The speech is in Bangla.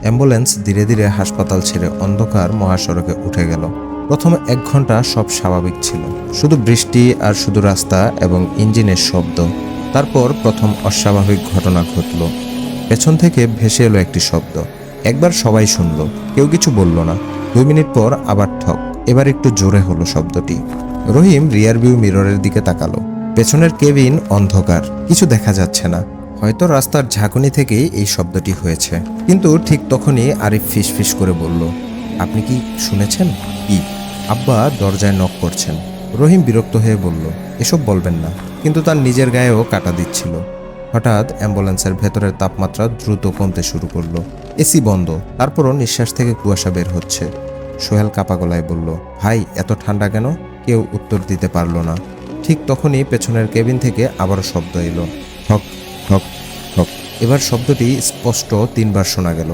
অ্যাম্বুলেন্স ধীরে ধীরে হাসপাতাল ছেড়ে অন্ধকার মহাসড়কে উঠে গেল। প্রথম 1 ঘন্টা সব স্বাভাবিক ছিল, শুধু বৃষ্টি আর শুধু রাস্তা এবং ইঞ্জিনের শব্দ। তারপর প্রথম অস্বাভাবিক ঘটনা ঘটল। পেছন থেকে ভেসে এলো একটি শব্দ। একবার সবাই শুনল, কেউ কিছু বলল না। 2 মিনিট পর আবার ঠক। এবার একটু জোরে হলো শব্দটি। রহিম রিয়ারভিউ মিররের দিকে তাকালো। পেছনের কেবিন অন্ধকার, কিছু দেখা যাচ্ছে না। হয়তো রাস্তার ঝাঁকুনি থেকেই এই শব্দটি হয়েছে। কিন্তু ঠিক তখনই আরিফ ফিসফিস করে বলল, আপনি কি শুনেছেন? কি? আব্বা দরজায় নক করছেন। রহিম বিরক্ত হয়ে বলল, এসব বলবেন না। কিন্তু তার নিজের গায়েও কাটা দিচ্ছিল। হঠাৎ অ্যাম্বুলেন্সের ভেতরের তাপমাত্রা দ্রুত কমতে শুরু করলো। এসি বন্ধ, তারপরও নিঃশ্বাস থেকে কুয়াশা বের হচ্ছে। সোহেল কাপা গলায় বলল, ভাই এত ঠান্ডা কেন? কেউ উত্তর দিতে পারল না। ঠিক তখনই পেছনের কেবিন থেকে আবারও শব্দ এলো, ঠক ঠক ঠক। এবার শব্দটি স্পষ্ট 3 বার শোনা গেল।